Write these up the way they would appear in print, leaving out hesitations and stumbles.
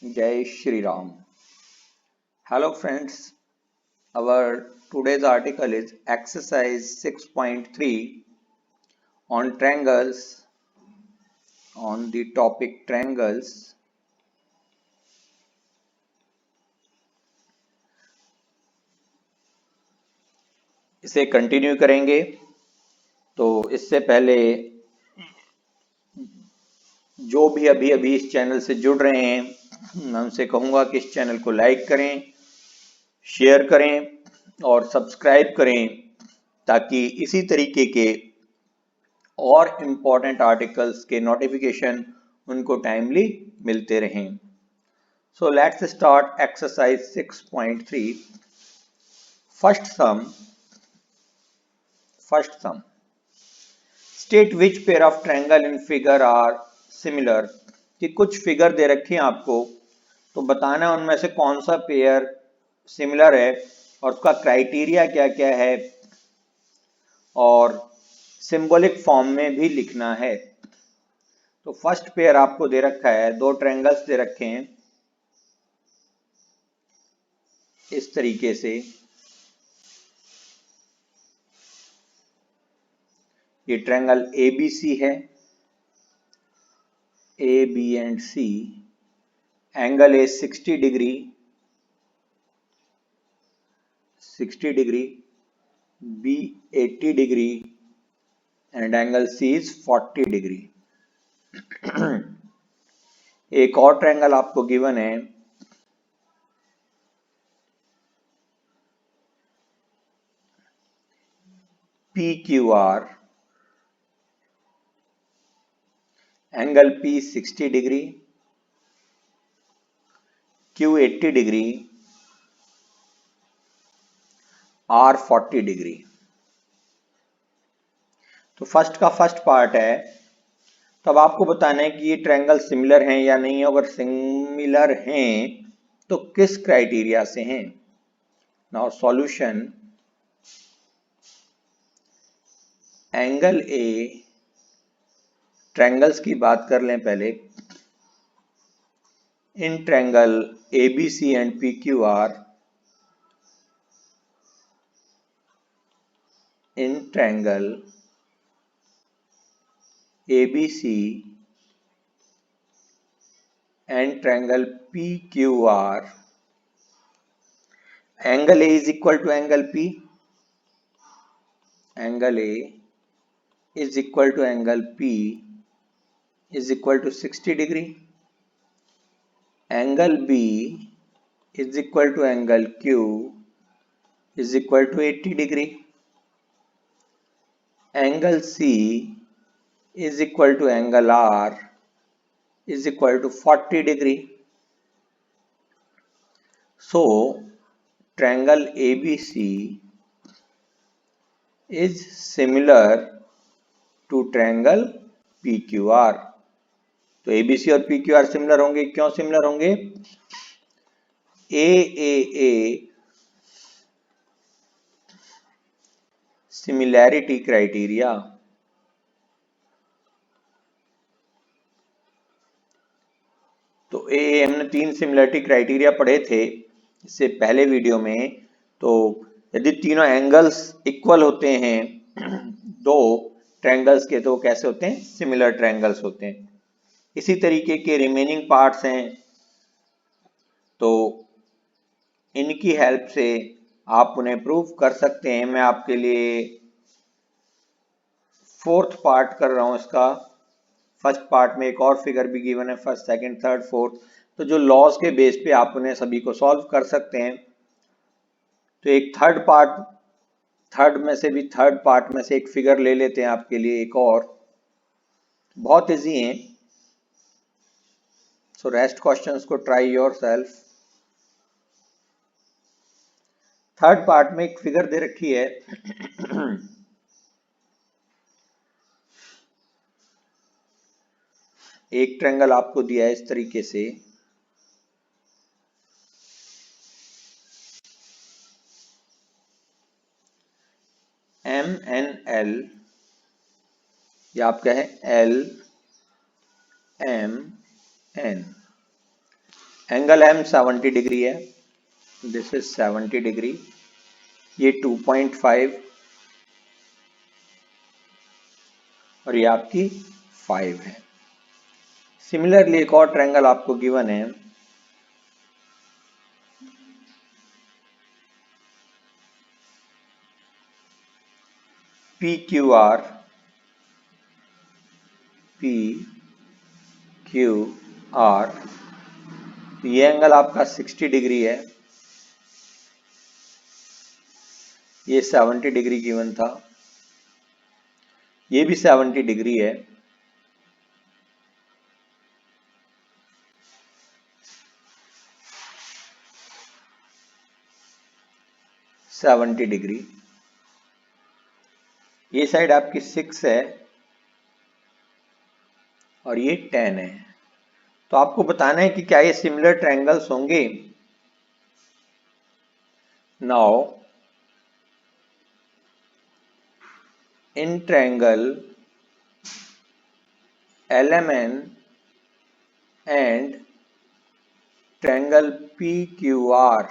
Jai Shri Ram. Hello friends, our today's article is exercise 6.3 on triangles, on the topic triangles. इसे continue करेंगे। तो इससे पहले जो भी अभी इस चैनल से जुड़ रहे हैं, मैं उनसे कहूँगा कि इस चैनल को लाइक करें, शेयर करें और सब्सक्राइब करें, ताकि इसी तरीके के और इम्पोर्टेंट आर्टिकल्स के नोटिफिकेशन उनको टाइमली मिलते रहें। So let's start exercise 6.3. First sum. State which pair of triangle in figure are similar. कि कुछ फिगर दे रखे हैं आपको, तो बताना है उनमें से कौन सा पेयर सिमिलर है और उसका क्राइटेरिया क्या क्या है, और सिंबॉलिक फॉर्म में भी लिखना है। तो फर्स्ट पेयर आपको दे रखा है, दो ट्रायंगल्स दे रखे हैं इस तरीके से। ये ट्रायंगल ABC है, A, B and C. Angle A 60 degree, B 80 degree and angle C is 40 degree. एक और ट्रायंगल आपको गिवन है, PQR, angle P 60 degree, Q 80 degree, R 40 degree. तो फर्स्ट का फर्स्ट पार्ट है, तब आपको बताना है कि ये ट्रायंगल सिमिलर हैं या नहीं। अगर सिमिलर हैं तो किस क्राइटेरिया से हैं। Now solution, angle A, triangles की बात कर लें पहले। In triangle ABC and PQR, in triangle ABC and triangle PQR, angle A is equal to angle P, angle A is equal to angle P is equal to 60 degree, angle B is equal to angle Q is equal to 80 degree, angle C is equal to angle R is equal to 40 degree. So triangle ABC is similar to triangle PQR. तो ABC और PQR similar होंगे। क्यों similar होंगे? AAA similarity criteria. तो ए हमने 3 similarity criteria पढ़े थे इससे पहले वीडियो में। तो यदि तीनों एंगल्स इक्वल होते हैं दो ट्रायंगल्स के, तो कैसे होते हैं? सिमिलर ट्रायंगल्स होते हैं। इसी तरीके के रिमेनिंग पार्ट्स हैं, तो इनकी हेल्प से आप उन्हें प्रूव कर सकते हैं। मैं आपके लिए फोर्थ पार्ट कर रहा हूं इसका। फर्स्ट पार्ट में एक और फिगर भी गिवन है, फर्स्ट, सेकंड, थर्ड, फोर्थ। तो जो लॉज के बेस पे आप उन्हें सभी को सॉल्व कर सकते हैं। तो एक थर्ड पार्ट में से एक फिगर ले लेते हैं आपके लिए, एक और। बहुत इजी है, सो रेस्ट क्वेश्चंस को ट्राई योरसेल्फ। थर्ड पार्ट में एक फिगर दे रखी है एक ट्रायंगल आपको दिया है इस तरीके से, MNL, या आपका है LMN। एंगल एम 70 डिग्री है, दिस इज 70 डिग्री, ये 2.5 और ये आपकी 5 है। सिमिलरली एक और ट्रायंगल आपको गिवन है, P Q R, P Q R, ये एंगल आपका 60 डिग्री है, ये 70 डिग्री गिवन था, ये भी 70 डिग्री है, सेवेंटी डिग्री, ये साइड आपकी 6 है और ये 10 है। तो आपको बताना है कि क्या ये सिमिलर ट्रायंगल्स होंगे। Now in triangle LMN and triangle PQR,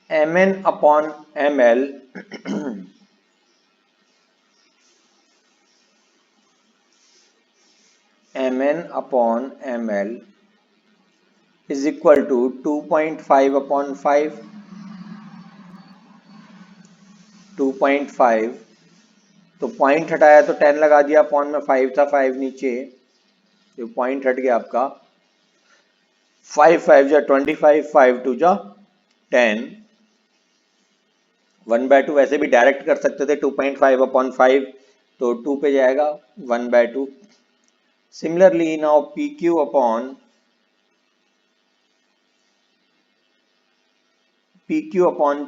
MN upon ML MN upon ML is equal to 2.5 upon 5, 2.5, तो पॉइंट हटाया तो 10 लगा दिया, अपॉन में 5 था, 5 नीचे, तो पॉइंट हट गया आपका, 5 5 जा 25, 5 2 जा 10, 1/2 वैसे भी डायरेक्ट कर सकते थे, 2.5 अपॉन 5 तो 2 पे जाएगा, 1/2। Similarly now PQ upon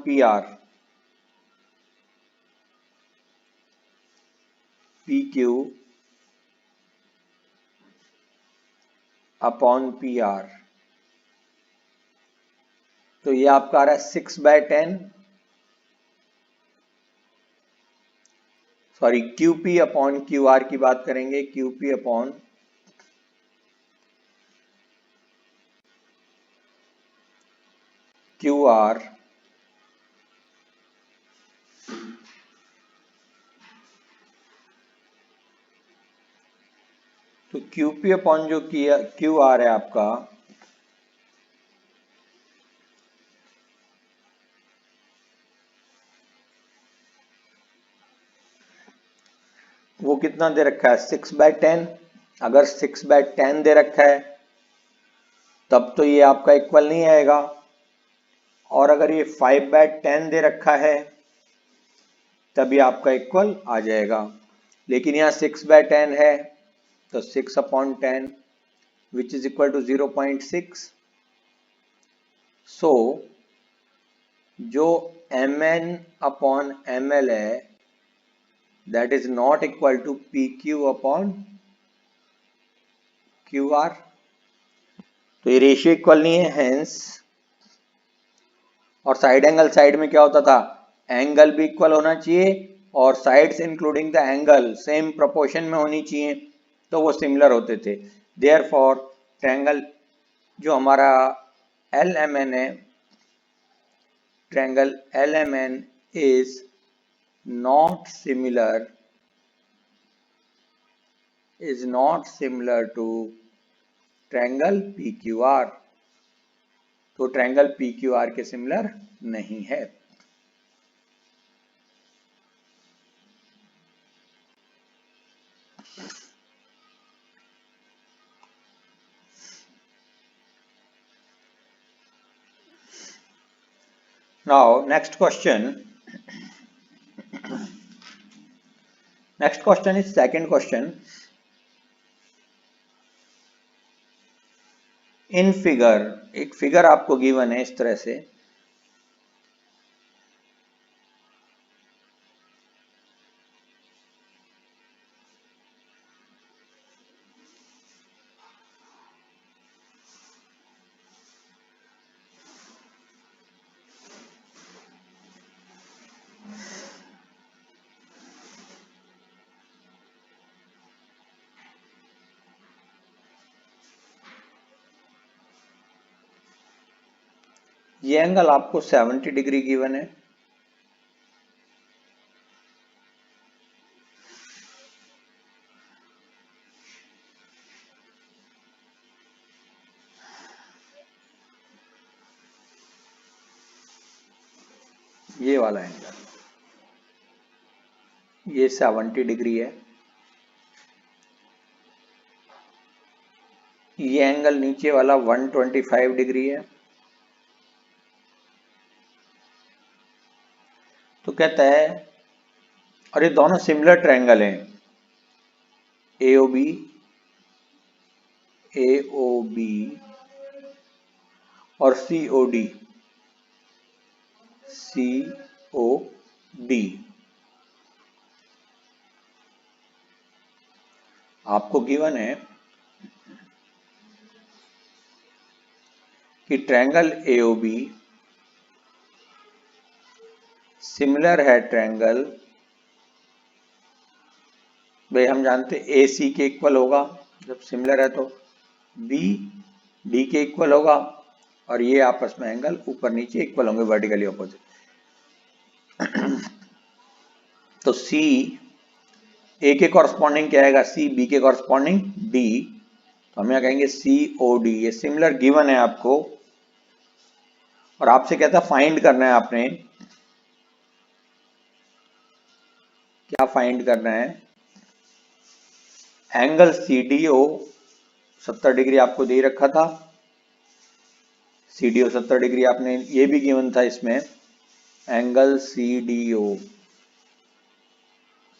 PR, PQ upon PR, तो ये आपका आ रहा है 6/10, सॉरी QP अपॉन QR की बात करेंगे, QP अपॉन QR, तो QP अपॉन जो QR है आपका, वो कितना दे रखा है 6/10। अगर 6/10 दे रखा है तब तो ये आपका इक्वल नहीं आएगा, और अगर ये 5/10 दे रखा है तभी आपका इक्वल आ जाएगा, लेकिन यहाँ 6/10 है तो 6/10 which is equal to 0.6। So जो MN अपॉन ML है that is not equal to PQ upon QR, तो ये रेशियो इक्वल नहीं है, हेंस। और साइड एंगल साइड में क्या होता था, एंगल भी इक्वल होना चाहिए और sides including the angle same proportion में होनी चाहिए, तो वो सिमिलर होते थे। देयरफॉर ट्रायंगल जो हमारा LMN है, triangle LMN is not similar to triangle PQR, तो ट्रायंगल PQR के सिमिलर नहीं है। Now next question is second question. In figure, एक फिगर आपको गिवन है इस तरह से, ये एंगल आपको 70 डिग्री गिवन है। ये वाला एंगल, ये 70 डिग्री है। ये एंगल नीचे वाला 125 डिग्री है। तो कहता है, और ये दोनों सिमिलर ट्रायंगल हैं, AOB, AOB और COD, COD। आपको गिवन है कि ट्रायंगल AOB सिमिलर है ट्रायंगल, भाई हम जानते AC के इक्वल होगा, जब सिमिलर है तो BD के इक्वल होगा, और ये आपस में एंगल ऊपर नीचे इक्वल होंगे, वर्टिकली ऑपोजिट। तो C A के कॉरस्पॉन्डिंग क्या आएगा, C B के कॉरस्पॉन्डिंग D, तो हम यहाँ कहेंगे COD। ये सिमिलर गिवन है आपको, और आपसे कहता है फाइंड करना है, आपने क्या फाइंड करना है, एंगल CDO 70 डिग्री आपको दे रखा था, CDO 70 डिग्री आपने, ये भी गिवन था इसमें, एंगल CDO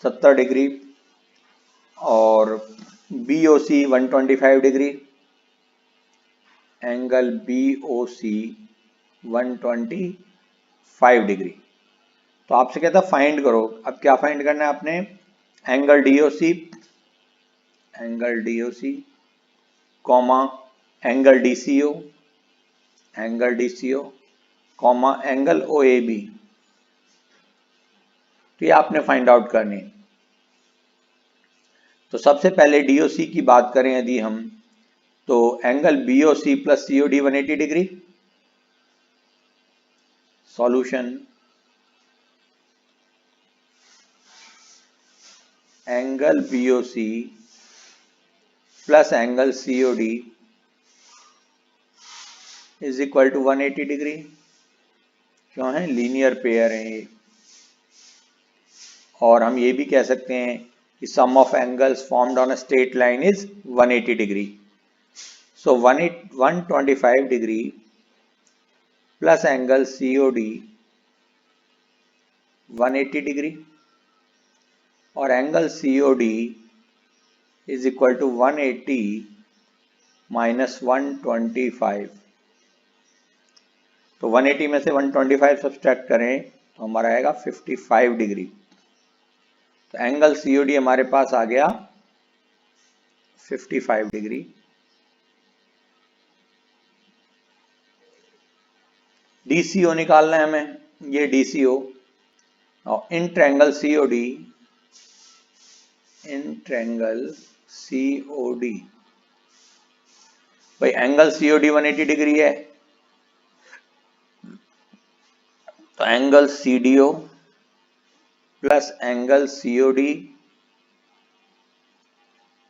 70 डिग्री और BOC 125 degree, angle BOC 125 degree. तो आपसे कहता है फाइंड करो। अब क्या फाइंड करना है आपने, angle DOC, angle DOC comma angle DCO, angle DCO comma angle OAB। तो ये आपने फाइंड आउट करनी। तो सबसे पहले DOC की बात करें यदि हम, तो angle BOC plus COD 180 degree. Solution, angle BOC plus angle COD is equal to 180 degree. क्यों है, लीनियर पेयर है ये। और हम ये भी कह सकते हैं कि sum of angles formed on a straight line is 180 degree. So 125 degree plus angle COD 180 degree, और angle COD is equal to 180 minus 125। तो 180 में से 125 सब्सट्रैक्ट करें तो हमारा आएगा 55 डिग्री। तो एंगल COD हमारे पास आ गया 55 डिग्री। DCO निकालना है हमें, ये DCO, और in triangle COD, in triangle COD, भाई एंगल COD 180 डिग्री है, तो angle CDO plus angle COD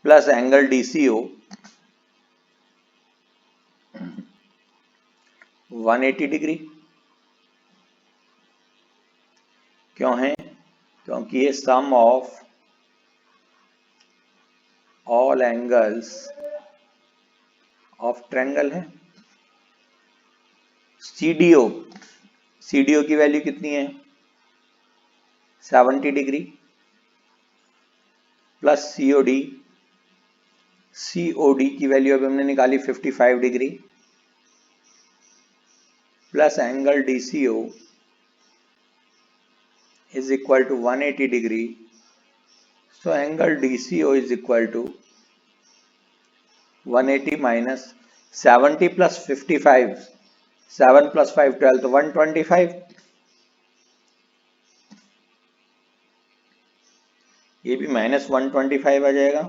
plus angle DCO 180 degree. क्यों है, क्योंकि ये sum of all angles of triangle है। CDO की वैल्यू कितनी है, 70 डिग्री प्लस COD की वैल्यू अभी हमने निकाली 55 degree plus angle DCO is equal to 180 degree. So angle DCO is equal to 180 minus 70 plus 55, 7 plus 5 12, तो 125। ये भी माइनस 125 आ जाएगा।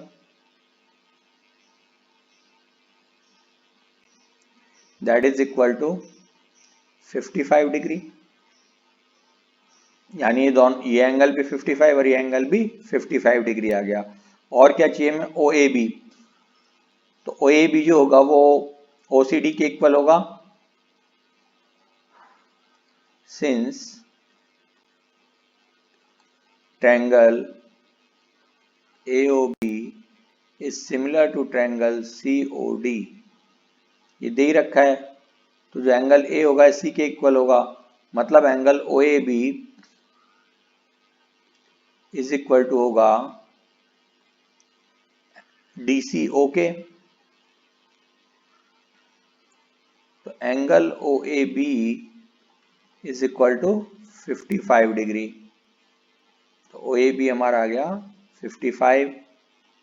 That is equal to 55 degree, यानी ये दोनों, ये एंगल भी 55 और ये एंगल भी 55 डिग्री आ गया। और क्या चाहिए हमें, ओ ए बी। तो ओ ए बी जो होगा वो ओ सी डी के इक्वल होगा, since triangle AOB is similar to triangle COD। ये दे ही रखा है, तो जो एंगल ए होगा इसी के इक्वल होगा, मतलब angle OAB is equal to होगा DCO के। तो angle OAB is equal to 55 degree. तो OAB हमारा आ गया 55,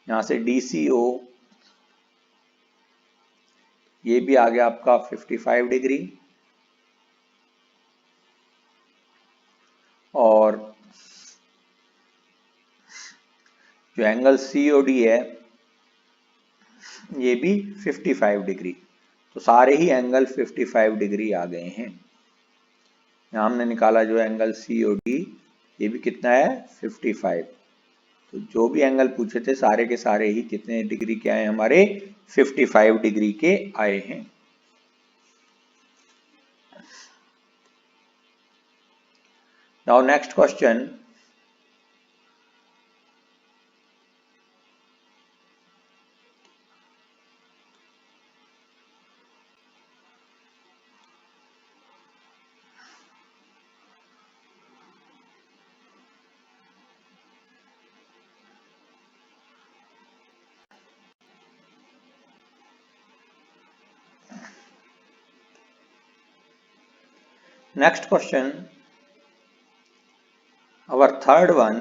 यहाँ से DCO ये भी आ गया आपका 55 डिग्री, और जो एंगल COD है ये भी 55 डिग्री। तो सारे ही एंगल 55 डिग्री आ गए हैं। यहाँ हमने निकाला जो एंगल COD ये भी कितना है, 55। तो जो भी एंगल पूछे थे सारे के सारे ही कितने डिग्री के आए, हमारे 55 डिग्री के आए हैं। Now next question, next question, our third one,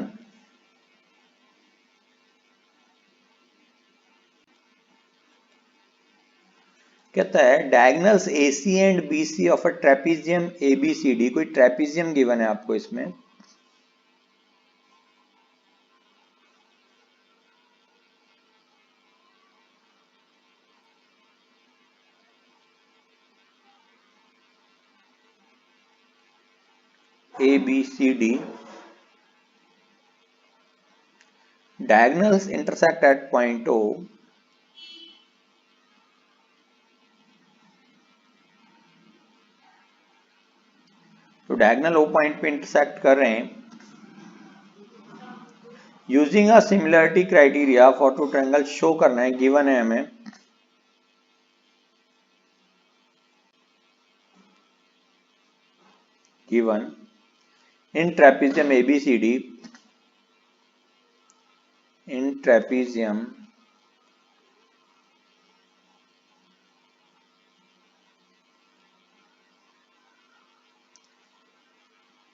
कहता है diagonals AC and BC of a trapezium ABCD। कोई ट्रेपीजियम गिवन है आपको इसमें, ABCD, diagonals intersect at point O, तो डायगोनल O पॉइंट पे इंटरसेक्ट कर रहे हैं। Using a similarity criteria for two triangle show करना है, गिवन है हमें। Given in trapezium ABCD, in trapezium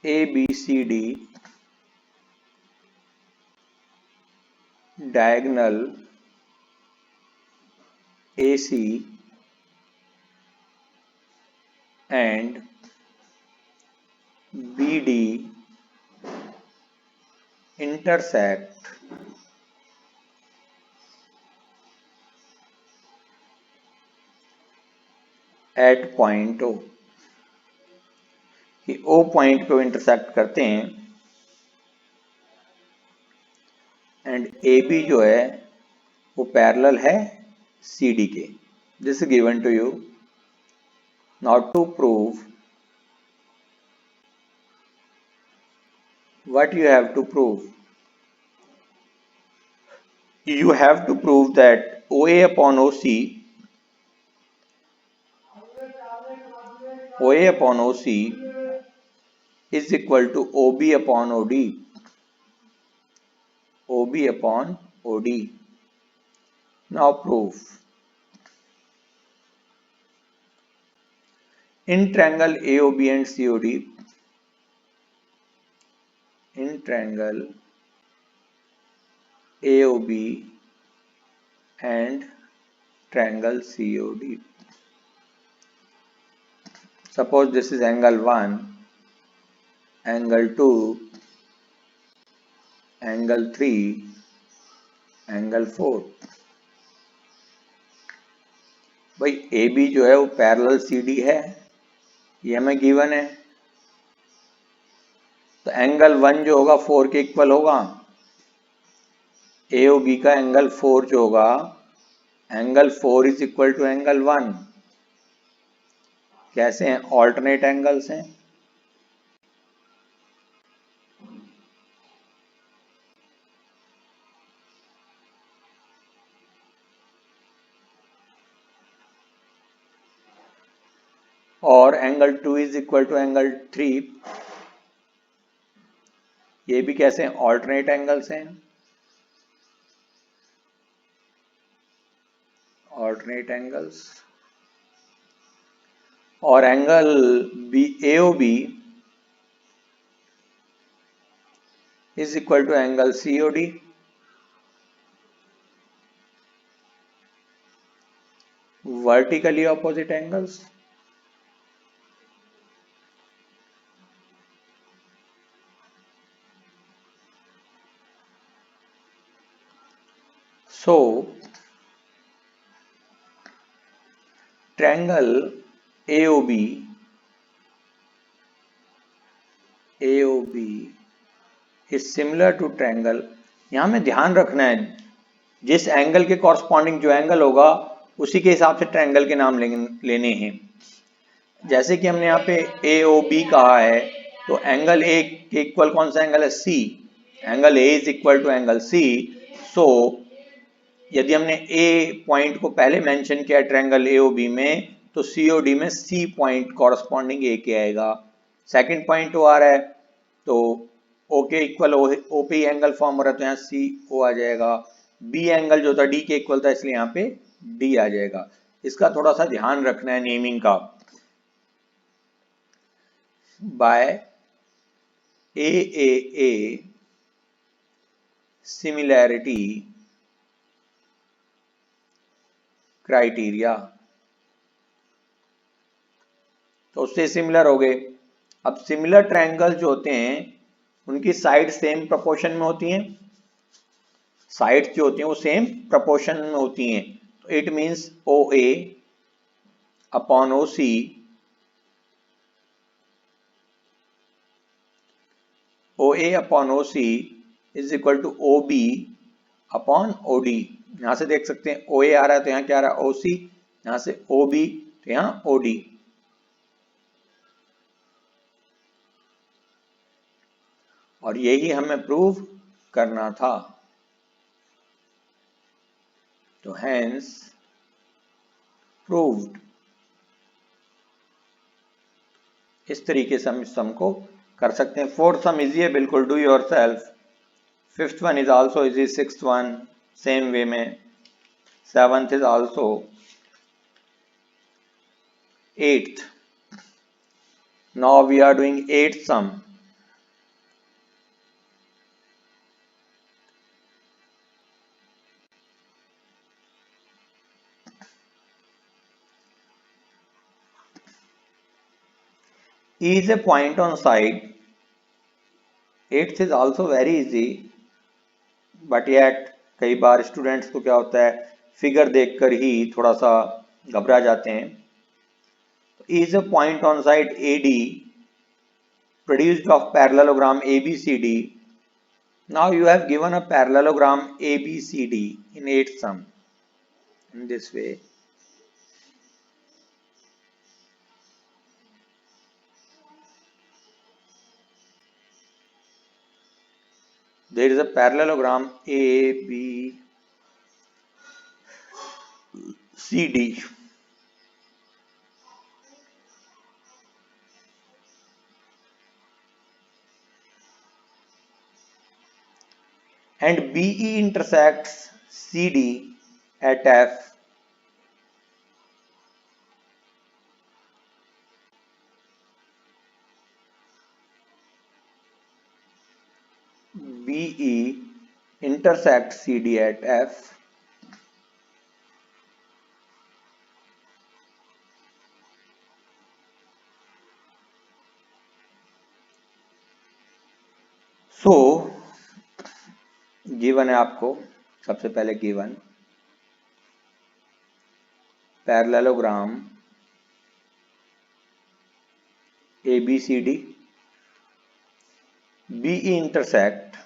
ABCD, diagonal AC and BD intersect at point O, कि O पॉइंट पे इंटरसेक्ट करते हैं, एंड AB जो है वो पैरेलल है CD के। This is given to you. Now to prove, what you have to prove, you have to prove that OA upon OC, OA upon OC is equal to OB upon OD, OB upon OD. Now prove, in triangle AOB and COD, in triangle AOB and triangle COD, suppose this is angle 1, angle 2, angle 3, angle 4। भाई AB जो है वो parallel CD है, ये हमें given है। तो angle 1 जो होगा 4 के इक्वल होगा। ए और बी का एंगल 4 जो होगा, angle 4 is equal to angle 1। कैसे हैं? ऑल्टरनेट एंगल्स हैं। और angle 2 is equal to angle 3, ये भी कैसे हैं? ऑल्टरनेट एंगल्स हैं। Alternate angles. और angle B A O B is equal to angle C O D. Vertically opposite angles. So, triangle AOB is similar to triangle। यहां में ध्यान रखना है, जिस एंगल के कॉरस्पॉन्डिंग जो एंगल होगा उसी के हिसाब से ट्रायंगल के नाम लेने हैं। जैसे कि हमने यहाँ पे AOB कहा है, तो एंगल ए के इक्वल कौन सा एंगल है? C. Angle A is equal to angle C. So यदि हमने ए पॉइंट को पहले मेंशन किया ट्रायंगल AOB में, तो COD में सी पॉइंट कॉरस्पॉन्डिंग ए के आएगा। सेकंड पॉइंट ओ आ रहा है, तो ओ के इक्वल ओ पे एंगल फॉर्म हो रहा है, तो यहाँ सी ओ आ जाएगा। बी एंगल जो था डी के इक्वल था, इसलिए यहाँ पे डी आ जाएगा। इसका थोड़ा सा ध्यान रखना है नेमिंग का। बाय ए सिमिलैरिटी क्राइटेरिया, तो उससे सिमिलर हो गए। अब सिमिलर ट्रायंगल जो होते हैं उनकी साइड सेम प्रोपोर्शन में होती हैं। साइड जो होती हैं वो सेम प्रोपोर्शन में होती हैं। तो it means O A upon O C O A upon O C is equal to O B upon O D. यहां से देख सकते हैं ओ ए आ रहा है, तो यहाँ क्या आ रहा है? ओ सी। यहां से ओ बी, तो यहाँ ओ डी। और यही हमें प्रूव करना था। तो हैंस प्रूव्ड। इस तरीके से हम इस सम को कर सकते हैं। फोर्थ सम इजी है, बिल्कुल do yourself. Fifth one is also easy, sixth one same way में, seventh is also, eighth. Now we are doing eighth sum. E is a point on side. Eighth is also very easy, but yet कई बार students को क्या होता है, figure देखकर ही थोड़ा सा घबरा जाते हैं। E is a point on side AD produced of parallelogram ABCD. Now you have given a parallelogram ABCD in eighth sum in this way. There is a parallelogram ABCD and BE intersects CD at F. BE intersects CD at F. So given है आपको, सबसे पहले given parallelogram ABCD, BE intersect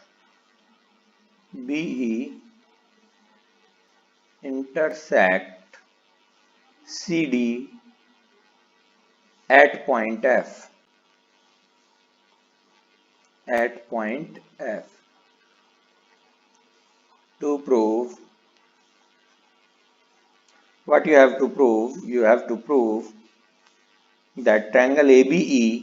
CD at point F. To prove, what you have to prove? You have to prove that triangle ABE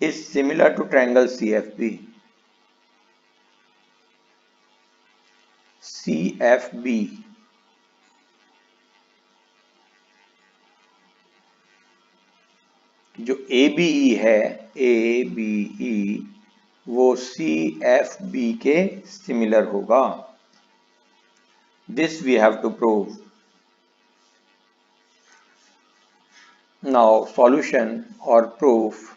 is similar to triangle CFB. जो ABE है, ABE वो CFB के similar होगा. This we have to prove. Now solution or proof.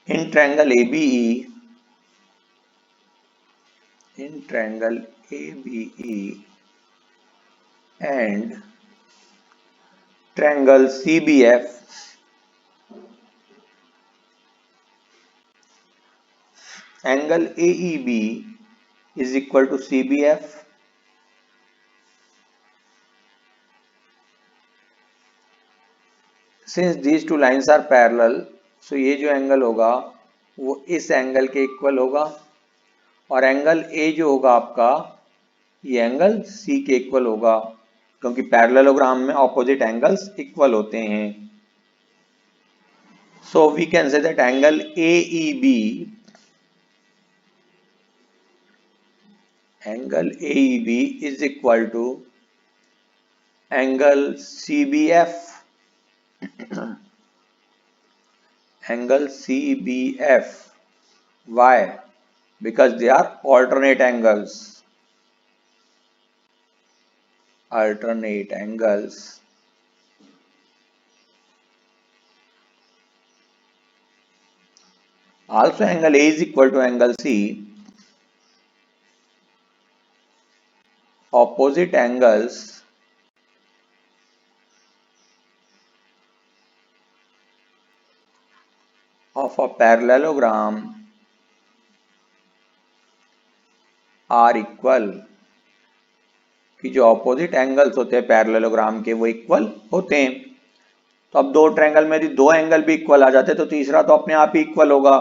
In triangle ABE and triangle CBF, angle AEB is equal to CBF. Since these two lines are parallel, so ये जो angle होगा वो इस angle के equal होगा, और angle A जो होगा आपका, ये एंगल C के इक्वल होगा, क्योंकि पैरेललोग्राम में ऑपोजिट एंगल्स इक्वल होते हैं. So we can say that angle AEB is equal to angle CBF. Angle CBF. Why? Because they are alternate angles. Also angle A is equal to angle C. Opposite angles of a parallelogram are equal. कि जो opposite angles होते हैं parallelogram के वो equal होते हैं. तो अब दो ट्रायंगल में यदि दो एंगल भी इक्वल आ जाते तो तीसरा तो अपने आप ही इक्वल होगा.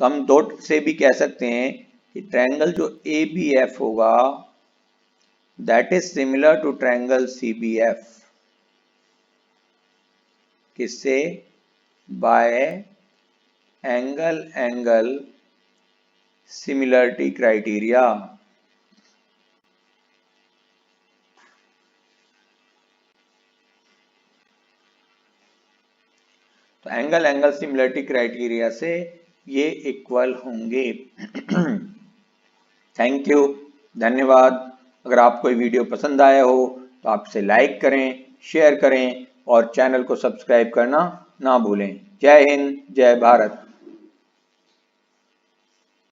तो हम दो से भी कह सकते हैं कि ट्रायंगल जो ABF होगा that is similar to triangle CBF. किससे? By angle similarity criteria. तो एंगल सिमिलरिटी क्राइटेरिया से ये इक्वल होंगे. थैंक यू, धन्यवाद. अगर आपको ये वीडियो पसंद आया हो तो आप इसे लाइक करें, शेयर करें और चैनल को सब्सक्राइब करना ना भूलें. जय हिंद, जय भारत.